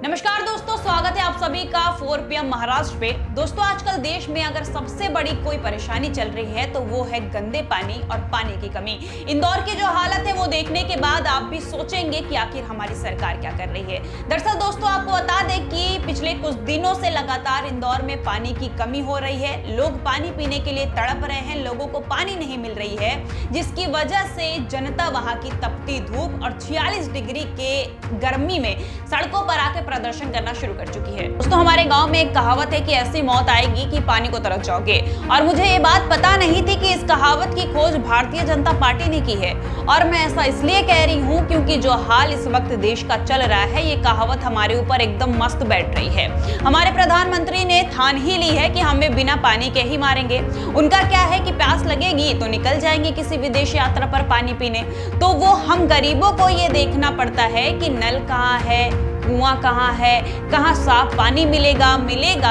नमस्कार दोस्तों, स्वागत है आप सभी का 4 PM महाराष्ट्र पे। दोस्तों, आजकल देश में अगर सबसे बड़ी कोई परेशानी चल रही है तो वो है गंदे पानी और पानी की कमी। इंदौर की जो हालत है वो देखने के बाद आप भी सोचेंगे कि आखिर हमारी सरकार क्या कर रही है। दरअसल दोस्तों, आपको बता दें कि पिछले कुछ दिनों से लगातार इंदौर में पानी की कमी हो रही है। लोग पानी पीने के लिए तड़प रहे हैं, लोगों को पानी नहीं मिल रही है, जिसकी वजह से जनता वहां की तपती धूप और 46 डिग्री के गर्मी में सड़कों पर आके प्रदर्शन करना शुरू कर चुकी है। दोस्तों, हमारे गांव में एक कहावत है कि ऐसी मौत आएगी कि पानी को तरस जाओगे, और मुझे ये बात पता नहीं थी कि इस कहावत की खोज भारतीय जनता पार्टी ने की है। और मैं ऐसा इसलिए कह रही हूँ क्योंकि जो हाल इस वक्त देश का चल रहा है, ये कहावत हमारे ऊपर एकदम मस्त बैठ रही है। हमारे प्रधानमंत्री ने ठान ही ली है कि हमें बिना पानी के ही मारेंगे। उनका क्या है कि प्यास लगेगी तो निकल जाएंगे किसी विदेश यात्रा पर पानी पीने। तो वो हम गरीबों को ये देखना पड़ता है कि नल कहाँ है, कुआं कहाँ है, कहाँ साफ पानी मिलेगा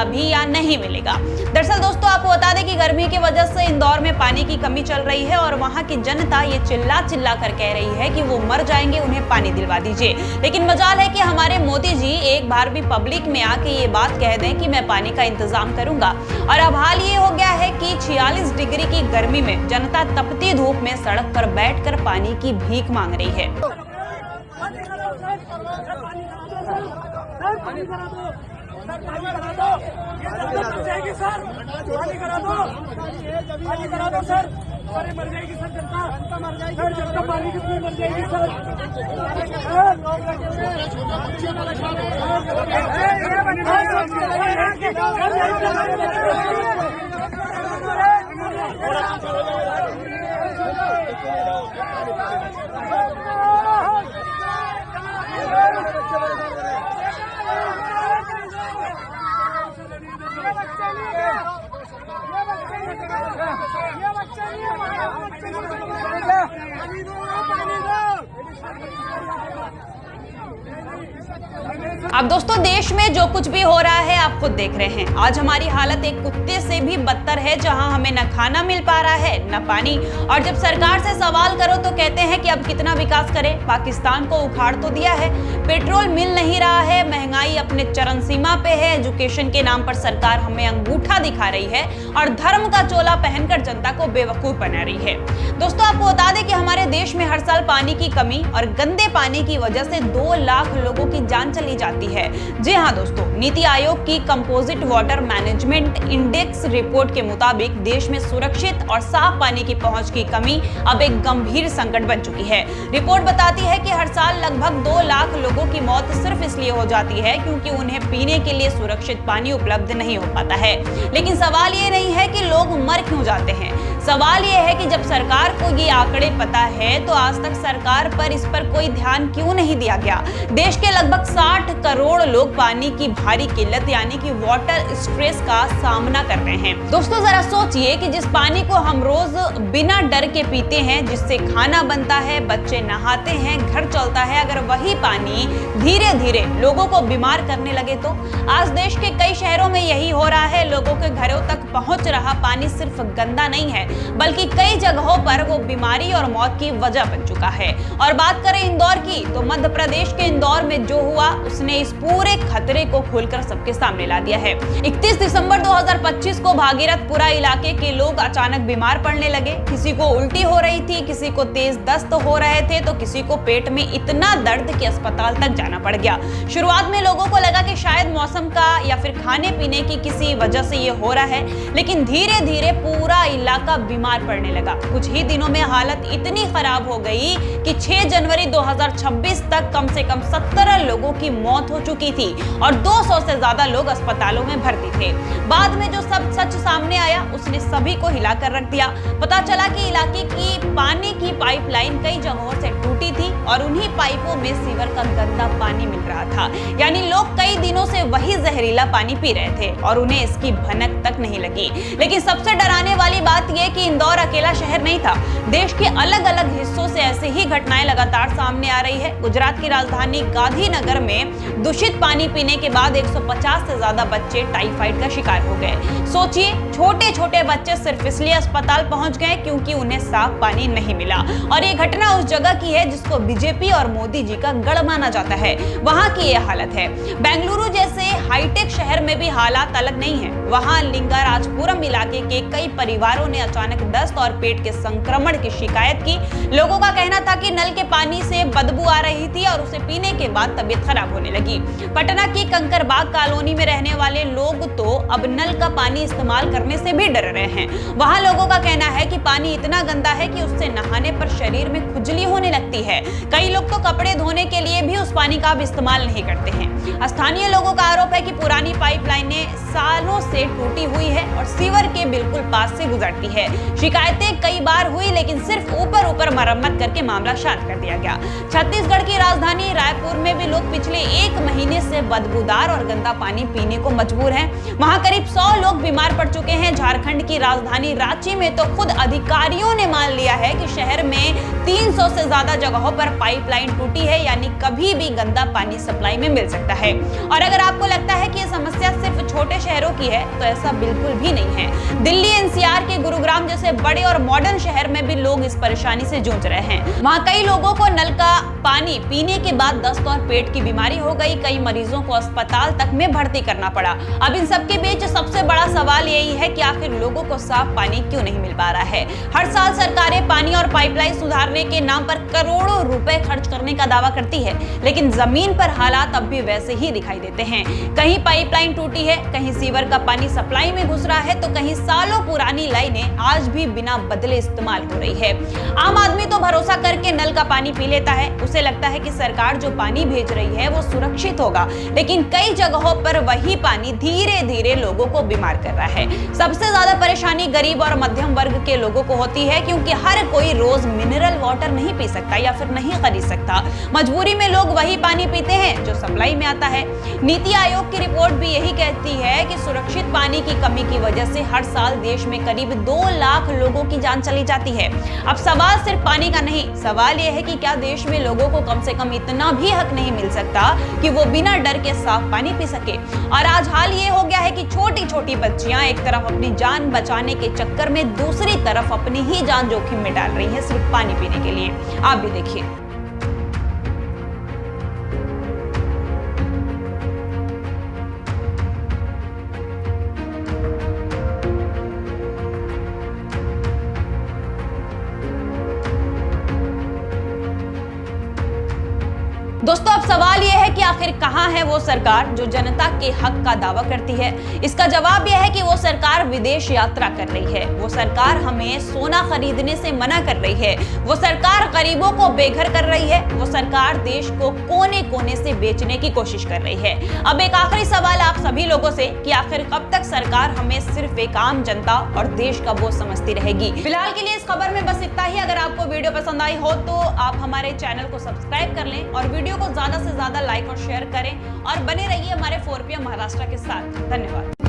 भी या नहीं मिलेगा। दरअसल दोस्तों, आपको बता दें कि गर्मी की वजह से इंदौर में पानी की कमी चल रही है और वहां की जनता ये चिल्ला चिल्ला कर कह रही है कि वो मर जाएंगे, उन्हें पानी दिलवा दीजिए। लेकिन मजाल है कि हमारे मोदी जी एक बार भी पब्लिक में आके ये बात कह दें कि मैं पानी का इंतजाम करूंगा। और अब हाल ये हो गया है कि 46 डिग्री की गर्मी में जनता तपती धूप में सड़क पर बैठकर पानी की भीख मांग रही है। पानी करा दो सर, पानी करा दो, ये जनता मर जाएगी सर, पानी करा दो, पानी करा दो सर, अरे मर जाएगी सर, जनता मर जाएगी सर, जनता पानी की मर जाएगी सर। अब दोस्तों, देश में जो कुछ भी हो रहा है आप खुद देख रहे हैं। आज हमारी हालत एक कुत्ते से भी बदतर है, जहां हमें न खाना मिल पा रहा है न पानी। और जब सरकार से सवाल करो तो कहते हैं कि अब कितना विकास करें, पाकिस्तान को उखाड़ तो दिया है, पेट्रोल मिल नहीं रहा है, महंगाई अपने चरम सीमा पे है, एजुकेशन के नाम पर सरकार हमें अंगूठा दिखा रही है और धर्म का चोला पहनकर जनता को बेवकूफ बना रही है। दोस्तों, आपको बता दें कि हमारे देश में हर साल पानी की कमी और गंदे पानी की वजह से 2 लाख लोगों की जान चली जाती है। जी हां दोस्तों, नीति आयोग की composite water management index report के मुताबिक देश में सुरक्षित और साफ पानी की पहुंच की कमी अब एक गंभीर संकट बन चुकी है। रिपोर्ट बताती है कि हर साल लगभग 2 लाख लोगों की मौत सिर्फ इसलिए हो जाती है क्योंकि उन्हें पीने के लिए सुरक्षित पानी उपलब्ध नहीं हो पाता है। लेकिन सवाल ये नहीं है कि लोग मर क्यों जाते हैं, सवाल ये है कि जब सरकार को ये आंकड़े पता है तो आज तक सरकार पर इस पर कोई ध्यान क्यों नहीं दिया गया। देश के लगभग 60 करोड़ लोग पानी की भारी किल्लत यानी कि वाटर स्ट्रेस का सामना कर रहे हैं। दोस्तों, जरा सोचिए कि जिस पानी को हम रोज बिना डर के पीते हैं, जिससे खाना बनता है, बच्चे नहाते हैं, घर चलता है, अगर वही पानी धीरे धीरे लोगों को बीमार करने लगे तो। आज देश के कई शहरों में यही हो रहा है। लोगों के घरों तक पहुंच रहा पानी सिर्फ गंदा नहीं है, बल्कि कई जगहों पर वो बीमारी और मौत की वजह बन चुका है। और बात करें इंदौर की, तो मध्य प्रदेश के इंदौर में जो हुआ उसने इस पूरे खतरे को खोलकर सबके सामने ला दिया है। 31 दिसंबर 2025 को भागीरथपुरा इलाके के लोग अचानक बीमार पड़ने लगे। किसी को उल्टी हो रही थी, किसी को तेज दस्त हो रहे थे, तो किसी को पेट में इतना दर्द कि अस्पताल तक जाना पड़ गया। शुरुआत में लोगों को लगा कि शायद मौसम का या फिर खाने पीने की किसी वजह से ये हो रहा है, लेकिन धीरे धीरे पूरा इलाका बीमार पड़ने लगा। कुछ ही दिनों में हालत इतनी खराब हो गई कि 6 जनवरी 2026 तक कम से कम 17 लोगों की मौत हो चुकी थी और 200 से ज्यादा लोग अस्पतालों में भर्ती थे। बाद में जो सब सच सामने आया उसने सभी को हिलाकर रख दिया। पता चला कि इलाके की पानी की पाइपलाइन कई जगहों से टूटी थी और उन्हीं पाइपों में सीवर का गंदा पानी मिल रहा था। यानी लोग कई दिनों से वही जहरीला पानी पी रहे थे और उन्हें इसकी भनक तक नहीं लगी। लेकिन सबसे डराने वाली बात यह कि इंदौर अकेला शहर नहीं था। देश के अलग अलग हिस्सों से ऐसे ही घटनाएं लगातार सामने आ रही है। गुजरात की राजधानी गांधीनगर में दूषित पानी पीने के बाद 150 से ज्यादा बच्चे टाइफाइड का शिकार हो गए। सोचिए, छोटे छोटे बच्चे सिर्फ इसलिए अस्पताल पहुंच गए क्योंकि उन्हें साफ पानी नहीं मिला। और ये घटना उस जगह की है जिसको बीजेपी और मोदी जी का गढ़ माना जाता है, वहां की ये हालत है। बेंगलुरु जैसे हाईटेक शहर में भी हालात अलग नहीं है। वहां लिंगाराजपुरम इलाके के कई परिवारों ने अचानक दस्त और पेट के संक्रमण की शिकायत की। लोगों का कहना था कि नल के पानी से बदबू आ रही थी और उसे पीने के बाद तबीयत खराब होने लगी। पटना की कंकरबाग कॉलोनी में रहने वाले लोग तो अब नल का पानी इस्तेमाल करने से भी डर रहे हैं। वहां लोगों का कहना है कि पानी इतना गंदा है कि उससे नहाने पर शरीर में खुजली होने लगती है। कई लोग तो कपड़े धोने के लिए भी उस पानी का अब इस्तेमाल नहीं करते हैं। स्थानीय लोगों का आरोप है कि पुरानी पाइपलाइनें सालों से टूटी हुई है और सीवर के बिल्कुल पास से गुजरती है। शिकायतें कई बार हुई, लेकिन सिर्फ ऊपर मरम्मत करके मामला शांत कर दिया गया। छत्तीसगढ़ की राजधानी रायपुर में भी लोग पिछले 1 महीने से बदबूदार और गंदा पानी पीने को मजबूर हैं। वहां करीब 100 लोग बीमार पड़ चुके हैं। झारखंड की राजधानी रांची में तो खुद अधिकारियों ने मान लिया है कि शहर में 300 से ज्यादा जगहों पर पाइपलाइन टूटी है, यानी कभी भी गंदा पानी सप्लाई में मिल सकता है। और अगर आपको लगता है कि ये समस्या सिर्फ छोटे शहरों की है, तो ऐसा बिल्कुल भी नहीं है। दिल्ली एनसीआर के गुरुग्राम जैसे बड़े और मॉडर्न शहर में भी लोग इस परेशानी से जूझ रहे हैं। वहां कई लोगों को नल का पानी पीने के बाद दस्त और पेट की बीमारी हो गई। कई मरीजों को अस्पताल तक में भर्ती करना पड़ा। अब इन सबके बीच सबसे बड़ा सवाल यही है कि आखिर लोगों को साफ पानी क्यों नहीं मिल पा रहा है। हर साल सरकारें पानी और पाइपलाइन सुधारने के नाम पर करोड़ों रुपए खर्च करने का दावा करती है, लेकिन जमीन पर हालात अब भी वैसे ही दिखाई देते हैं। कहीं पाइपलाइन टूटी है, कहीं सीवर का पानी सप्लाई में घुस रहा है, तो कहीं सालों पुरानी लाइनें आज भी बिना बदले इस्तेमाल हो रही है। आम आदमी तो भरोसा करके नल का पानी पी लेता है। उसे लगता है कि सरकार जो पानी भेज रही है वो सुरक्षित होगा, लेकिन कई जगहों पर वही पानी धीरे धीरे लोगों को बीमार कर रहा है। सबसे ज्यादा परेशानी गरीब और मध्यम वर्ग के लोगों को होती है, क्योंकि हर कोई रोज मिनरल वाटर नहीं पी सकता या फिर नहीं खरीद सकता। मजबूरी में लोग वही पानी पीते हैं जो सप्लाई में आता है। नीति आयोग की रिपोर्ट भी यही कहती है कि सुरक्षित पानी की कमी की वजह से हर साल देश में करीब 2 लाख लोगों की जान चली जाती है। अब सवाल सिर्फ पानी का नहीं, सवाल यह है कि क्या देश में लोगों को कम से कम इतना भी हक नहीं मिल सकता कि वो बिना डर के साफ पानी पी सके। और आज हाल ये हो गया है कि छोटी छोटी बच्चियां एक तरफ अपनी जान बचाने के चक्कर में दूसरी तरफ अपनी ही जान जोखिम में डाल रही है सिर्फ पानी पीने के लिए। आप भी देखिए। दोस्तों, अब सवाल यह है कि आखिर कहां है वो सरकार जो जनता के हक का दावा करती है। इसका जवाब यह है कि वो सरकार विदेश यात्रा कर रही है। वो सरकार हमें सोना खरीदने से मना कर रही है। वो सरकार गरीबों को बेघर कर रही है। वो सरकार देश को कोने कोने से बेचने की कोशिश कर रही है। अब एक आखिरी सवाल आप सभी लोगों से कि आखिर कब तक सरकार हमें सिर्फ एक आम जनता और देश का बोझ समझती रहेगी। फिलहाल के लिए इस खबर में बस इतना ही। अगर आपको वीडियो पसंद आई हो तो आप हमारे चैनल को सब्सक्राइब कर लें और वीडियो को ज्यादा से ज्यादा लाइक और शेयर करें और बने रहिए हमारे 4PM महाराष्ट्र के साथ। धन्यवाद।